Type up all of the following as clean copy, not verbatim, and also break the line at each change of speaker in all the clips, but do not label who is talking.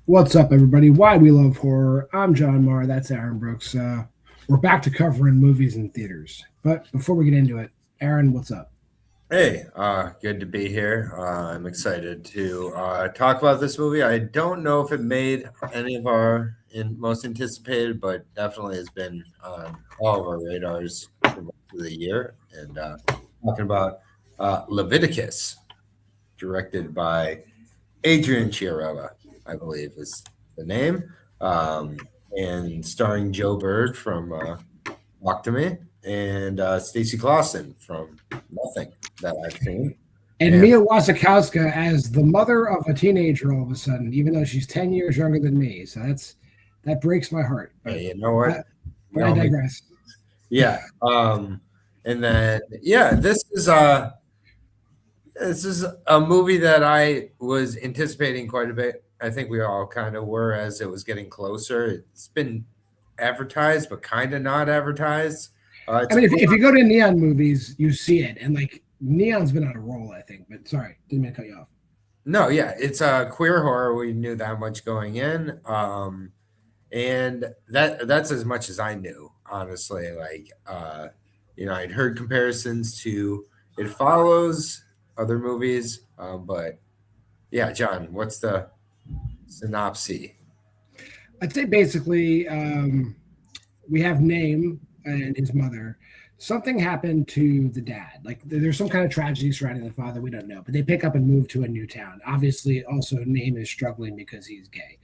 What's up, everybody? Why we love horror. I'm JWMaher. That's Aaron Brooks. We're back to covering movies in theaters. But before we get into it, Aaron, what's up?
Hey, good to be here. I'm excited to talk about this movie. I don't know if it made any of our most anticipated, but definitely has been on all of our radars for most of the year. And talking about Leviticus, directed by Adrian Fiorella, I believe is the name, and starring Joe Bird from Talk to Me and Stacey Clausen from Nothing that I've seen.
And Mia Wasikowska as the mother of a teenager all of a sudden, even though she's 10 years younger than me. So that breaks my heart.
Hey, you know what?
But I digress.
Yeah. And then this is a movie that I was anticipating quite a bit. I think we all kind of were as it was getting closer. It's been advertised, but kind of not advertised.
I mean, if you go to Neon movies, you see it, and like Neon's been on a roll, I think. But sorry, didn't mean to cut you off.
No, yeah, it's a queer horror. We knew that much going in, and that's as much as I knew, honestly. Like, I'd heard comparisons to It Follows, other movies, but yeah, John, what's the synopsis?
I'd say basically, we have Name and his mother. Something happened to the dad. Like there's some kind of tragedy surrounding the father. We don't know, but they pick up and move to a new town. Obviously, also Name is struggling because he's gay,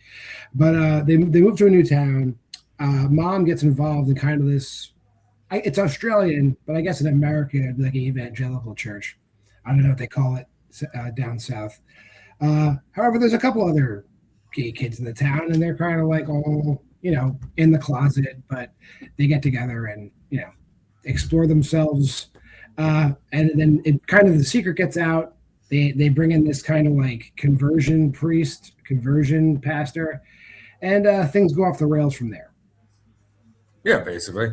but they move to a new town. Mom gets involved in kind of this. It's Australian, but I guess in America, it'd be like an evangelical church. I don't know what they call it down south. However, there's a couple other gay kids in the town, and they're kind of like all in the closet, but they get together and explore themselves, and then it kind of the secret gets out. They bring in this kind of like conversion pastor, and things go off the rails from there.
Yeah, basically.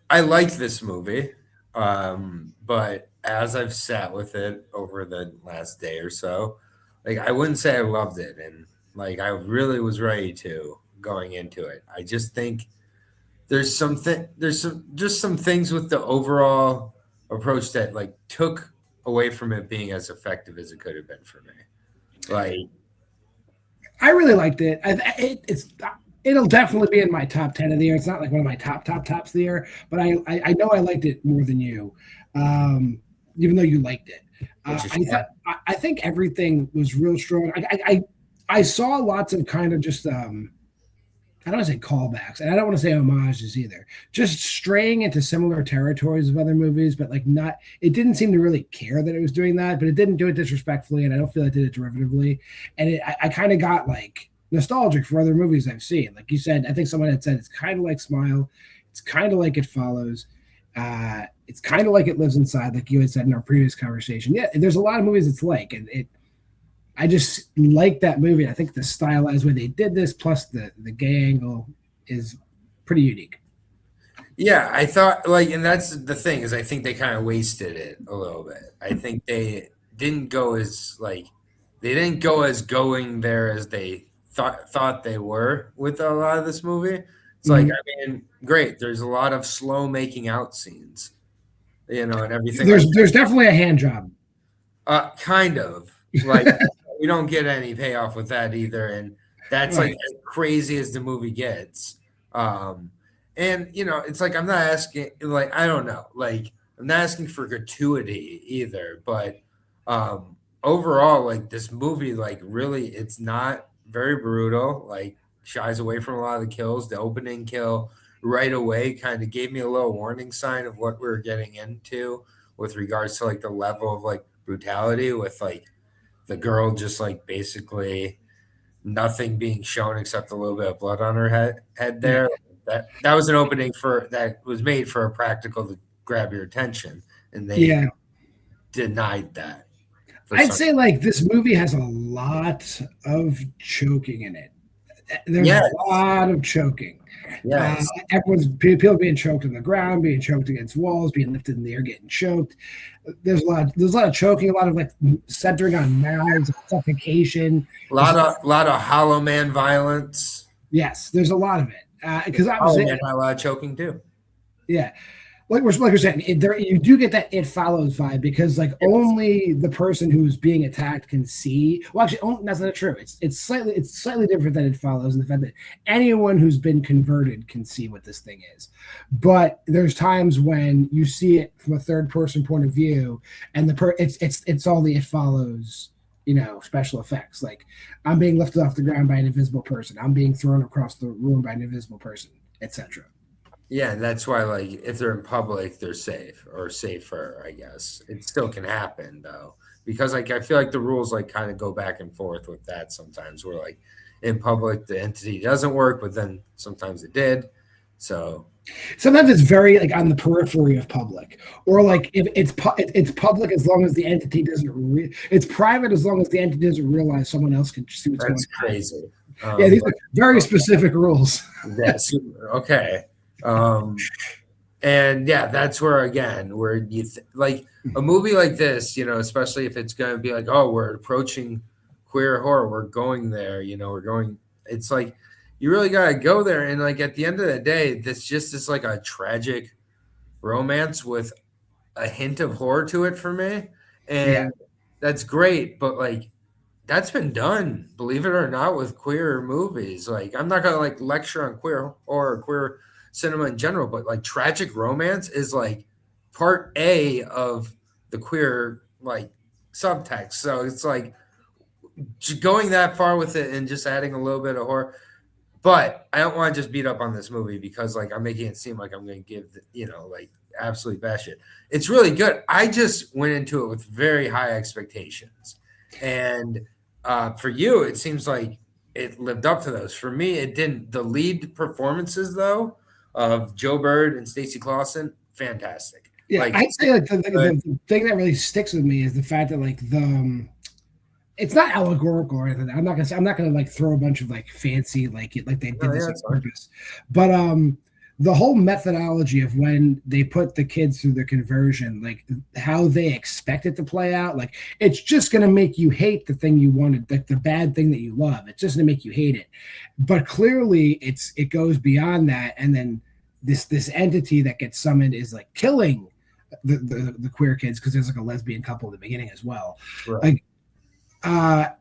I liked this movie, but as I've sat with it over the last day or so, like I wouldn't say I loved it, and like I really was ready to going into it. I just think there's some things with the overall approach that like took away from it being as effective as it could have been for me. Like
I really liked it. It'll definitely be in my top 10 of the year. It's not like one of my tops of the year, but I know I liked it more than you, even though you liked it. I think everything was real strong. I saw lots of kind of just I don't want to say callbacks, and I don't want to say homages either. Just straying into similar territories of other movies, but like not. It didn't seem to really care that it was doing that, but it didn't do it disrespectfully, and I don't feel it did it derivatively. And I kind of got like nostalgic for other movies I've seen. Like you said, I think someone had said it's kind of like Smile, it's kind of like It Follows, it's kind of like It Lives Inside, like you had said in our previous conversation. Yeah, there's a lot of movies it's like, and I just like that movie. I think the stylized way they did this, plus the gay angle, is pretty unique.
Yeah, I thought and that's the thing is I think they kind of wasted it a little bit. I think they didn't go as going there as they thought they were with a lot of this movie. It's like, I mean, great. There's a lot of slow making out scenes, and everything.
There's definitely a hand job.
Kind of like. We don't get any payoff with that either, and that's right. Like as crazy as the movie gets. And it's like I'm not asking, like I don't know, like I'm not asking for gratuity either, but overall, like this movie, like really, it's not very brutal. Like shies away from a lot of the kills. The opening kill right away kind of gave me a little warning sign of what we were getting into with regards to like the level of like brutality with like. The girl just like basically nothing being shown except a little bit of blood on her head there. That was an opening that was made for a practical to grab your attention, and they denied that.
I'd say like this movie has a lot of choking in it. There's a lot of choking.
Yes.
People being choked on the ground, being choked against walls, being lifted in the air, getting choked. There's a lot of choking, a lot of like centering on mouths, suffocation.
A lot of Hollow Man violence.
Yes, there's a lot of it because
Hollow Man had a lot of choking too.
Yeah, like we're saying, you do get that It Follows vibe because like only the person who's being attacked can see. Well, actually, that's not true. It's slightly different than It Follows in the fact that anyone who's been converted can see what this thing is. But there's times when you see it from a third person point of view, and it's all the It Follows, special effects. Like I'm being lifted off the ground by an invisible person. I'm being thrown across the room by an invisible person, etc.
Yeah, that's why, like, if they're in public, they're safe or safer, I guess. It still can happen, though, because, like, I feel like the rules, like, kind of go back and forth with that sometimes where, like, in public, the entity doesn't work, but then sometimes it did. So
sometimes it's very, like, on the periphery of public, or, like, if it's public as long as the entity doesn't it's private as long as the entity doesn't realize someone else can see what's going on.
That's crazy.
Yeah, these are very specific rules.
Yes. Okay. And yeah, that's where again, where you like a movie like this, especially if it's going to be like, oh, we're approaching queer horror, we're going there, it's like, you really got to go there. And like, at the end of the day, this just is like a tragic romance with a hint of horror to it for me. And that's great. But like, that's been done, believe it or not, with queer movies. Like, I'm not going to like lecture on queer or queer cinema in general, but like tragic romance is like part A of the queer like subtext. So it's like going that far with it and just adding a little bit of horror. But I don't want to just beat up on this movie because like I'm making it seem like I'm going to give like absolutely bash it. It's really good. I just went into it with very high expectations, and for you, it seems like it lived up to those. For me, it didn't. The lead performances though, of Joe Bird and Stacey Clausen, fantastic.
Yeah, like, I'd say like the thing that really sticks with me is the fact that like it's not allegorical or anything. I'm not gonna like throw a bunch of like fancy they did this on purpose. But the whole methodology of when they put the kids through the conversion, like how they expect it to play out, like it's just gonna make you hate the thing you wanted, like the bad thing that you love. It's just gonna make you hate it. But clearly it goes beyond that, and then this entity that gets summoned is like killing the queer kids because there's like a lesbian couple at the beginning as well. Right. Like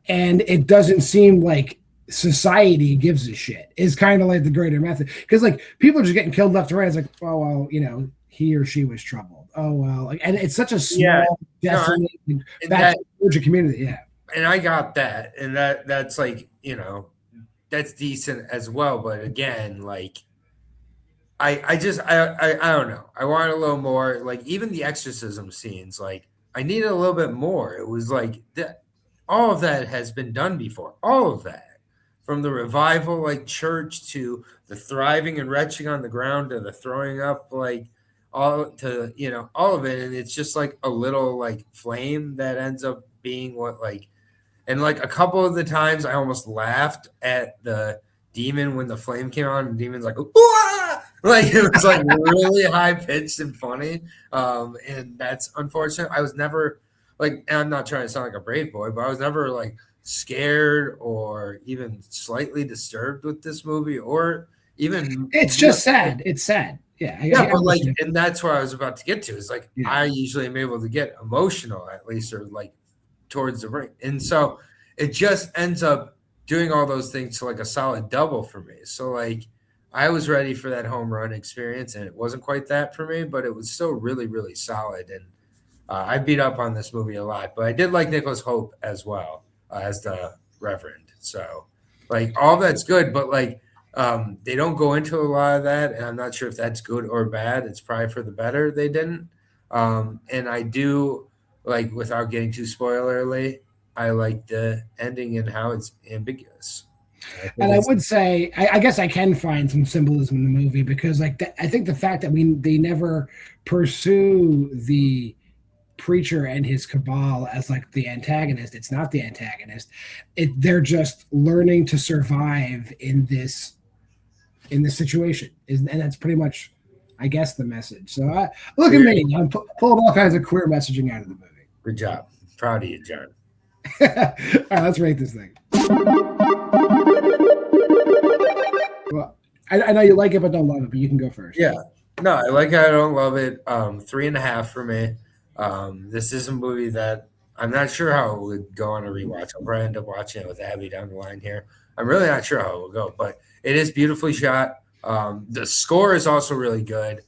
and it doesn't seem like society gives a shit. Is kind of like the greater method, because like people are just getting killed left and right. It's like, oh well, he or she was troubled. Oh well, like, and it's such a small, desolate, community. Yeah,
and I got that, and that's like that's decent as well. But again, like I don't know. I wanted a little more. Like even the exorcism scenes, like I needed a little bit more. It was like all of that has been done before. All of that. From the revival, like church, to the thriving and retching on the ground, to the throwing up, like all of it. And it's just like a little like flame that ends up being what like, and like a couple of the times I almost laughed at the demon when the flame came on, and the demon's like, "Wah!" Like it was like really high pitched and funny. And that's unfortunate. I was never like, and I'm not trying to sound like a brave boy, but I was never like scared or even slightly disturbed with this movie, or even
it's just sad. It's sad. Yeah,
but like, and that's what I was about to get to. Is like I usually am able to get emotional at least, or like towards the brink, and so it just ends up doing all those things to like a solid double for me. So like I was ready for that home run experience, and it wasn't quite that for me, but it was still really, really solid. And I beat up on this movie a lot, but I did like Nicholas Hope as well. As the Reverend. So like all that's good, but like they don't go into a lot of that, and I'm not sure if that's good or bad. It's probably for the better they didn't. And I do like, without getting too spoilerly, I like the ending and how it's ambiguous.
And I would say, I guess I can find some symbolism in the movie, because like I think the fact that they never pursue the preacher and his cabal as like the antagonist. It's not the antagonist. They're just learning to survive in this situation, and that's pretty much, I guess, the message. So look at me, I'm pulling all kinds of queer messaging out of the movie.
Good job, proud of you, John.
All right, let's rate this thing. Well, I know you like it but don't love it, but you can go first.
Yeah, no, I like it. I don't love it. 3.5 for me. This is a movie that I'm not sure how it would go on a rewatch. I'll probably end up watching it with Abby down the line here. I'm really not sure how it will go, but it is beautifully shot. The score is also really good.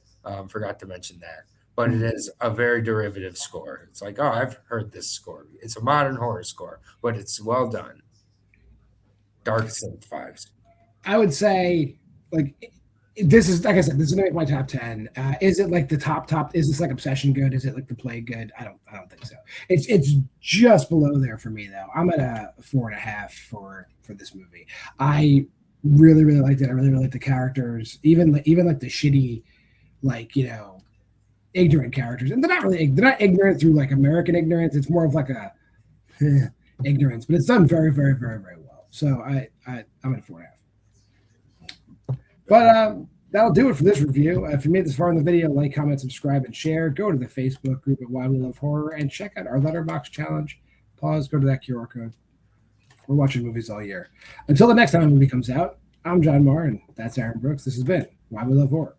Forgot to mention that. But it is a very derivative score. It's like, oh, I've heard this score. It's a modern horror score, but it's well done. Dark synth vibes.
I would say, like, this is, like I said, this is gonna make my top 10. Is it like the top? Is this like Obsession good? Is it like The Plague good? I don't think so. It's just below there for me though. I'm at a 4.5 for this movie. I really liked it. I really liked the characters, even like the shitty, like, you know, ignorant characters, and they're not ignorant through like American ignorance. It's more of like a ignorance, but it's done very well. So I'm at a 4.5. But that'll do it for this review. If you made this far in the video, like, comment, subscribe, and share. Go to the Facebook group at Why We Love Horror and check out our Letterboxd challenge. Pause, go to that QR code. We're watching movies all year. Until the next time a movie comes out, I'm JWMaher, and that's Aaron Brooks. This has been Why We Love Horror.